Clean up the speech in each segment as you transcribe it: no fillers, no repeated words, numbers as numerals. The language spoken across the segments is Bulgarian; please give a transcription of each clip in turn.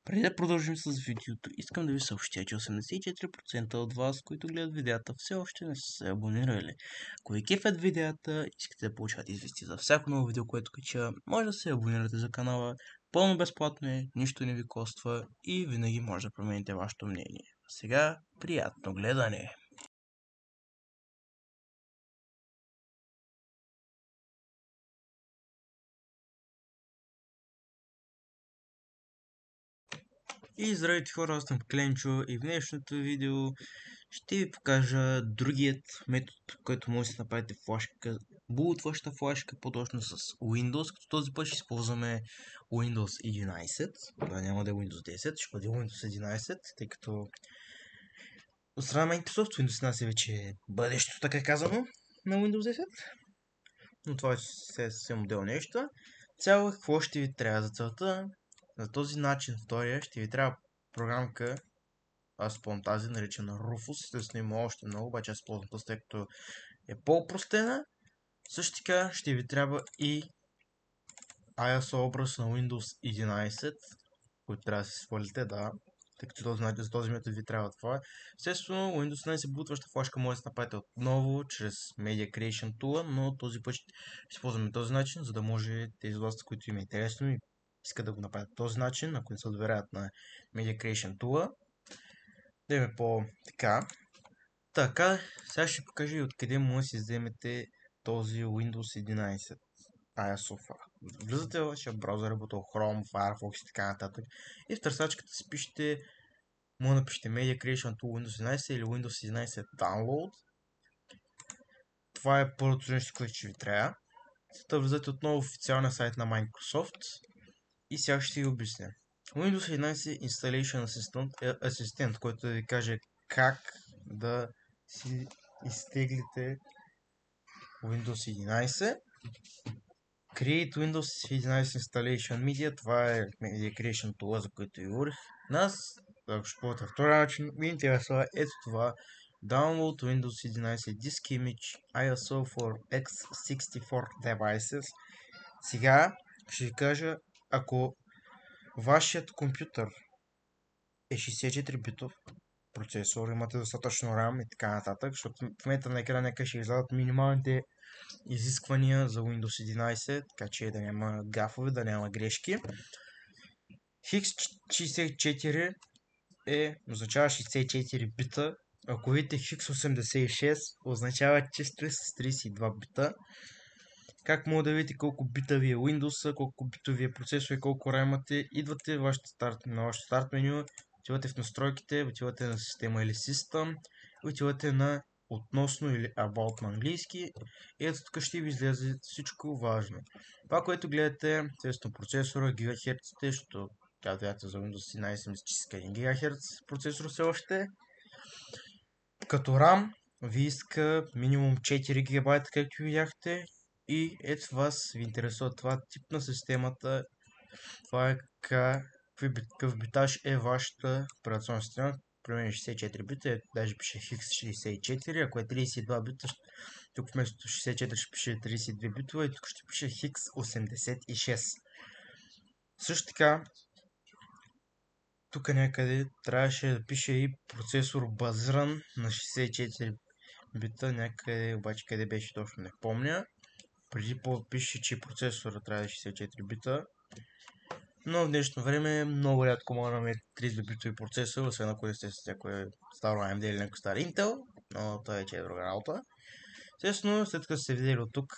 Преди да продължим с видеото, искам да ви съобщя, че 84% от вас, които гледат видеята, все още не са се абонирали. Ако ви кефят видеята, искате да получавате извести за всяко ново видео, което кача, може да се абонирате за канала. Пълно безплатно е, нищо не ви коства и винаги може да промените вашето мнение. А сега, приятно гледане! И здравейте хора, аз съм Кленчо и в днешното видео ще ви покажа другият метод, който може да си направите флашка, булт вашата флашка по-точно с Windows, като този път ще използваме Windows 11, да няма да е Windows 10, ще бъде Windows 11, тъй като от страна на Microsoft Windows 11 вече е бъдещето, така казано, на Windows 10, но това е съвсем отделно нещо. Цяло какво ще ви трябва за целта? За този начин, втория, ще ви трябва програмка. Аз ползвам тази, наречена Rufus. Естествено има още много, обаче аз ползвам тази, тъй като е по-простена. Също така ще ви трябва и ISO образ на Windows 11, който трябва да се свалите, да. Тъй като за този метод ви трябва това. Естествено, Windows 11 бутваща флашка може да се направите отново чрез Media Creation Tool, но този път ще използваме този начин, за да може тези власти, които им е интересно и искат да го направят този начин, ако не се доверяват на Media Creation Tool. Да е по-така. Така, сега ще покажа и откъде може да си вземете този Windows 11 ISO file. Влизате в вашия браузър, работил Chrome, Firefox и така нататък. И в търсачката си пишете, може да напишете Media Creation Tool Windows 11 или Windows 11 Download. Това е първото нещо, което ще ви трябва. След влизате отново в официалния сайт на Microsoft и сега ще ви обясня. Windows 11 Installation Assistant е асистент, който да ви каже как да си изтеглите Windows 11. Create Windows 11 Installation Media, това е Media Creation Tool, за който ви говорих. Нас, ако ще ползвате втори начин, ви интересува ето това. Download Windows 11 Disk Image ISO for x64 devices. Сега ще ви кажа, ако вашият компютър е 64 битов процесор, имате достатъчно RAM и така нататък, защото в момента на екрана ще излязат минималните изисквания за Windows 11, така че да няма гафове, да няма грешки. X64 означава 64 бита, ако видите X86 означава че сте с 32 бита. Как мога да видите колко бита ви е Windows, колко битови е процесор и колко RAM имате, идвате на вашето старт меню, отивате в настройките, отивате на система или System, отивате на относно или About на английски и ето тук ще ви излезе всичко важно. Това, което гледате, естествено процесора, гигахерците, защото казвате за Windows 11 мисля, че иска 1 ГГц процесор все още. Като RAM ви иска минимум 4 ГБ, както видяхте. И ето вас ви интересува това тип на системата. Това е какъв битаж е вашата операционна система. При мен е 64 бита, даже пише X64, ако е 32 бита, тук вместо 64 ще пише 32 битова и тук ще пише X86. Също така, тук някъде трябваше да пише и процесор базиран на 64 бита, някъде обаче къде беше точно не помня. Преди пише, че процесора трябва да е 64 бита. Но в днешно време много рядко може да намерите 32 битови процесор, освен ако сте с някой старо AMD или някой стар Intel, но това вече е друга работа. Естествено, след като сте видели от тук,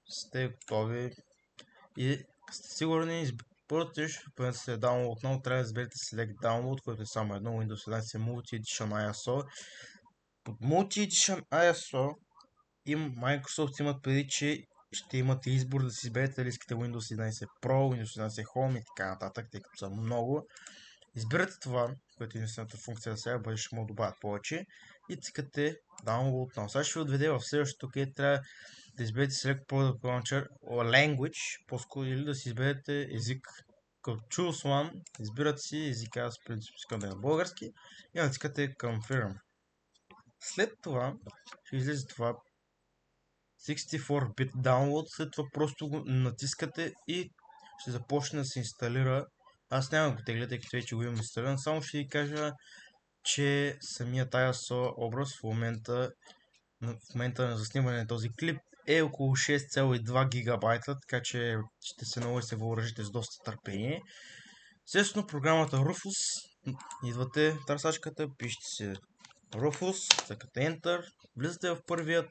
сте готови и сте сигурни, първото нещо, когато се download отново, трябва да изберете Select Download, което е само едно Windows 11 Multi Edition ISO. Под Multi Edition ISO и Microsoft имат преди, че ще имате избор да си изберете дали искате Windows 11 Pro, Windows 11 Home и така нататък, тъй като са много. Избирате това, което е единствената функция за сега, бъде ще му добавят повече и цикате Download Now. Сега ще ви отведе в следващото, където трябва да изберете Select Product Launcher Language, по-скоро или да си изберете език. Като Choose One, избирате си езика, аз в принцип искам да е на български и натискате Confirm. След това ще излезе това 64-bit download, след това просто го натискате и ще започне да се инсталира Аз няма да го тегля, тъй като вече го имам инсталиран, само ще ви кажа, че самият ISO образ в момента на заснемане на този клип е около 6,2 гигабайта, така че ще се наложи да се въоръжите с доста търпение. Естествено, програмата Rufus, идвате в търсачката, пишете си Rufus, цъкате Enter, влизате в първият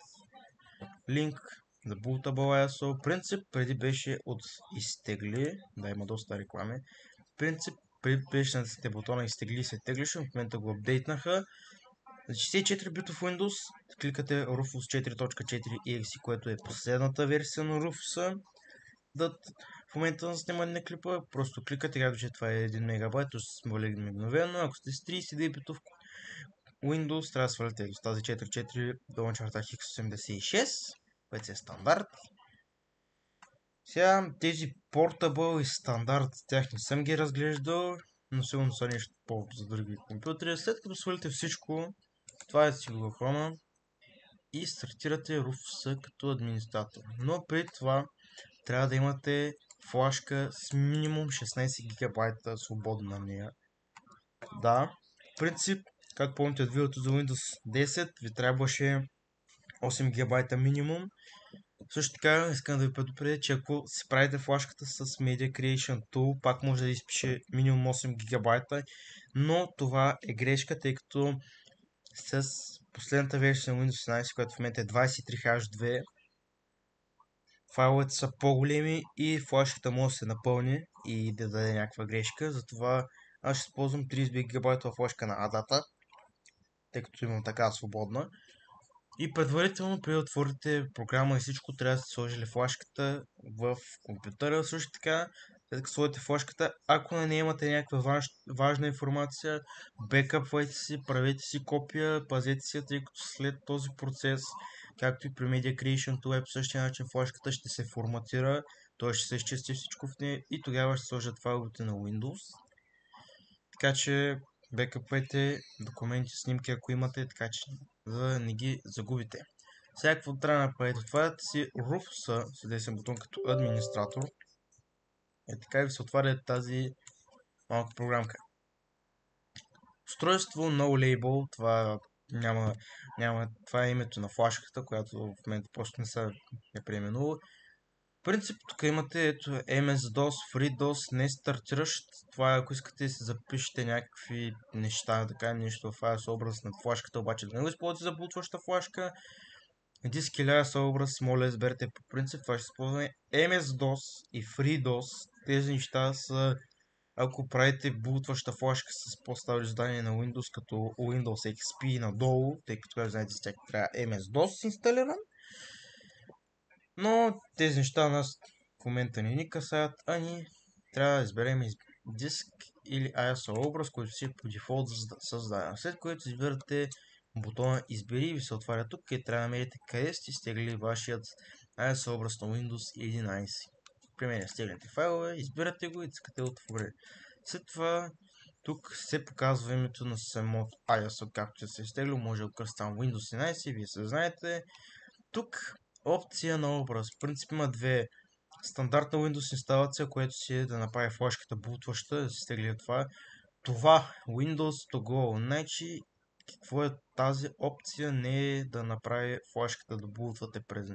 линк за Bootable ISO. Принцип преди беше от изтегли, да, има доста реклами. Принцип преди беше натиснете бутона изтегли и се теглише, в момента го апдейтнаха. За 64 битов Windows кликате Rufus 4.4 exe, което е последната версия на Rufus. В момента на снимане на клипа, просто кликате, както че това е 1 мегабайт, то ще смали мигновено. Ако сте с 32 битов Windows, трябва да свалите с тази 4.4 долна черта X86, което е стандарт. Сега тези Portable и стандарт, тях не съм ги разглеждал, но сигурно са нещо по за други компютри. След като свалите всичко, това е си го Chrome и стартирате Rufus като администратор. Но преди това трябва да имате флашка с минимум 16 гигабайта свободна на нея. Да, в принцип, как помните от видеото за Windows 10, ви трябваше 8 гигабайта минимум. Също така искам да ви предупредя, че ако си правите флашката с Media Creation Tool, пак може да изпише минимум 8 гигабайта, но това е грешка, тъй като с последната версия на Windows 11, която в момента е 23H2, файловете са по-големи и флашката може да се напълни и да даде някаква грешка. Затова аз ще използвам 32 гигабайта флашка на ADATA, тъй като имам така свободна. И предварително, преди да отворите програма и всичко, трябва да сте сложили флашката в компютъра. Също така, след като сложите флашката, ако на нея имате някаква важна информация, бекъпвайте си, правете си копия, пазете си, тъй като след този процес, както и при Media Creation Tool, по същия начин флашката ще се форматира, т.е. ще се изчисти всичко в нея и тогава ще сложат файловете на Windows. Така че бекъпвайте документи, снимки, ако имате, така че да не ги загубите. Сега какво трябва да направите? Отваряте си Rufus с десен бутон като администратор. И така ви се отваря тази малка програмка. Устройство No Label, това е името на флашката, която в момента просто не се е преименува. В принцип, тук имате ето MS-DOS, FreeDOS, не стартиращ. Това е ако искате да си запишете някакви неща, да кажем нещо в ISO образ на флашката, обаче да не го използвате за бутваща флашка. Диск или ISO образ, моля изберете по принцип, това ще използваме MS-DOS и FreeDOS. Тези неща са ако правите бутваща флашка с по-старо издание на Windows, като Windows XP надолу, тъй като как знаете, с тях трябва MS-DOS инсталиран. Но тези неща нас в момента не ни касаят, а ни трябва да изберем диск или ISO образ, който си е по дефолт създаден. След което избирате бутона избери и ви се отваря тук и трябва да намерите къде сте стегли вашият ISO образ на Windows 11. При мен стегнете файлове, избирате го и цъкате отвори. След това тук се показва името на самото ISO, както се е изтеглил, може да го кръстам Windows 11 и вие се знаете. Тук опция на образ. В принцип има две. Стандартна Windows инсталация, което си е да направи флашката бутваща, да се стегли това. Това Windows to go. Значи, какво е тази опция? Не е да направи флашката да бутвате през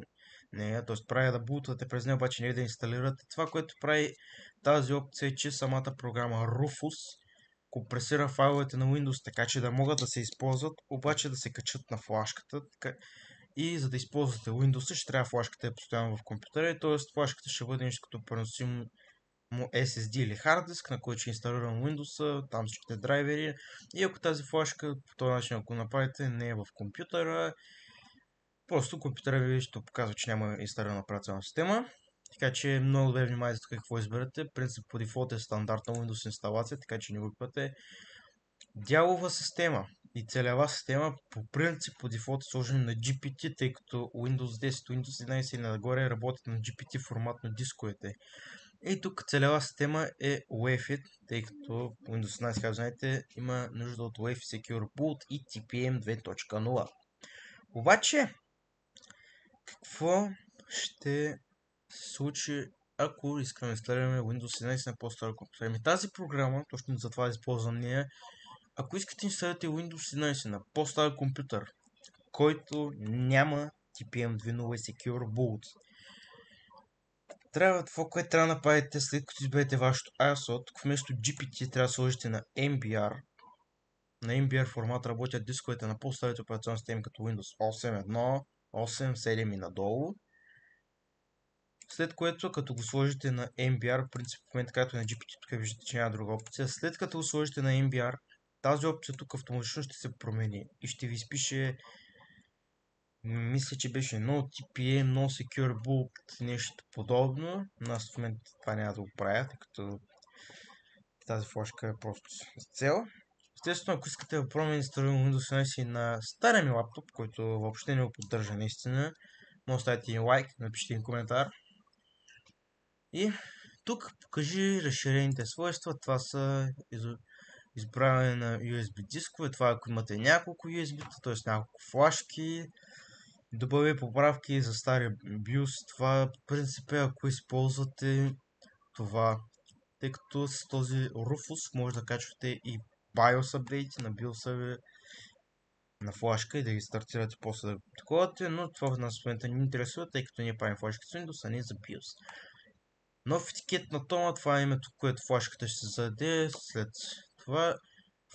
нея, т.е. прави да бутвате през нея, обаче не е да инсталирате. Това, което прави тази опция е, че самата програма Rufus компресира файловете на Windows така, че да могат да се използват, обаче да се качат на флашката. И за да използвате Windows, ще трябва флашката е постоянно в компютъра, т.е. флашката ще бъде нещо като преносимо SSD или hard диск, на който ще инсталирам Windows, там всичките драйвери. И ако тази флашка по този начин, ако направите, не е в компютъра, просто компютъра ви ще показва, че няма инсталирана операционна система. Така че много добре внимавайте тук какво изберете. Принцип по дефолт е стандартна Windows инсталация, така че не го пъте. Дялова система и целева система по принцип по дефолт е сложени на GPT, тъй като Windows 10, Windows 11 и нагоре работят на GPT формат на дисковете. И тук целева система е UEFI, тъй като Windows 11, както знаете, има нужда от UEFI Secure Boot и TPM 2.0. Обаче, какво ще се случи ако искаме да инсталираме Windows 11 на по-стар компютър. Ами тази програма, точно за това използвам нея, ако искате да инсталирате Windows 11 на по-стар компютър, който няма TPM 2.0 Secure Boot, това, което трябва да направите след като изберете вашето ISO, тук вместо GPT трябва да сложите на MBR. На MBR формат работят дисковете на по-старите операционни системи като Windows 8.1, 8, 7 и надолу. След което, като го сложите на MBR, в принцип в момента, както на GPT, тук виждате, че няма друга опция. След като го сложите на MBR, тази опция тук автоматично ще се промени и ще ви изпише, мисля, че беше No TPM, No Secure Boot, нещо подобно. Но аз в момента това няма да го правя, тъй като тази флашка е просто с цел. Естествено, ако искате да пробваме да инсталираме Windows 11 на стария ми лаптоп, който въобще не го поддържа наистина, може да оставите един лайк, напишите един коментар. И тук покажи разширените свойства. Това са избравяне на USB дискове. Това ако имате няколко USB, т.е. няколко флашки. Добави поправки за стария BIOS. Това в принцип е ако използвате това. Тъй като с този Rufus може да качвате и BIOS апдейти на BIOS на флашка и да ги стартирате после да таковате, но това в нас в момента не интересува, тъй като ние правим флашки с Windows, а не за BIOS. Нов етикет на тома, това е името, което флашката ще се зададе. След това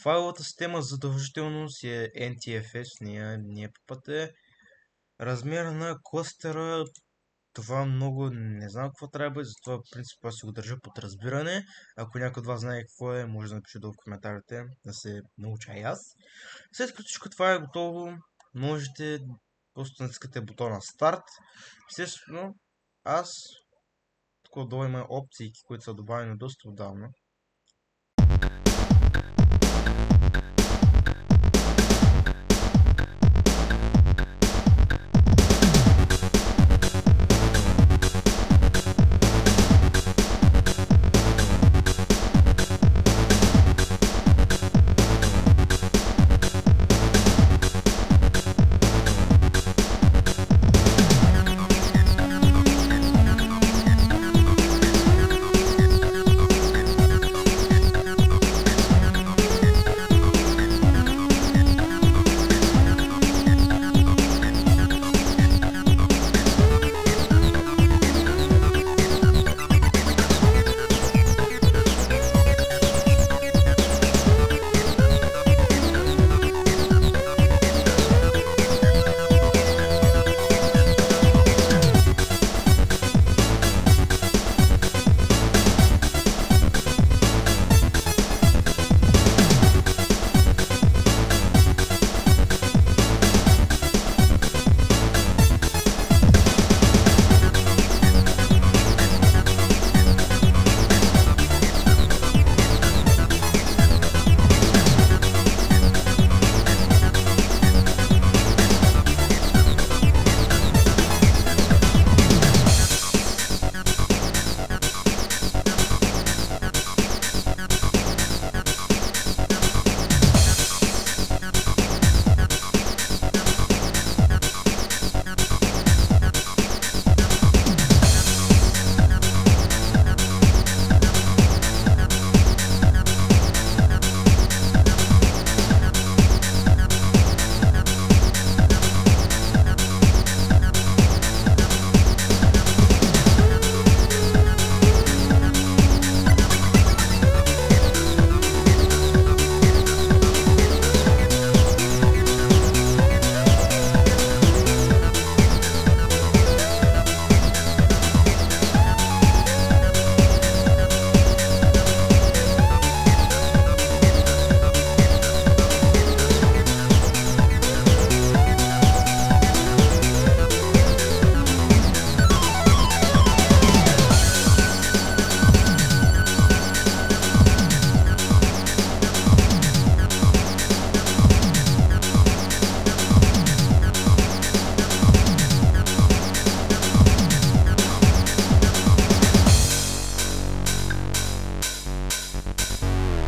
файловата система задължително си е NTFS, не е PPT. Размер на клъстера, това много не знам какво трябва, затова в принцип аз си го държа под разбиране. Ако някой от вас знае какво е, може да напише долу в коментарите, да се науча и аз. След като всичко това е готово, можете просто натискате бутона старт. Естествено, аз тук отдолу има опции, които са добавени доста отдавна.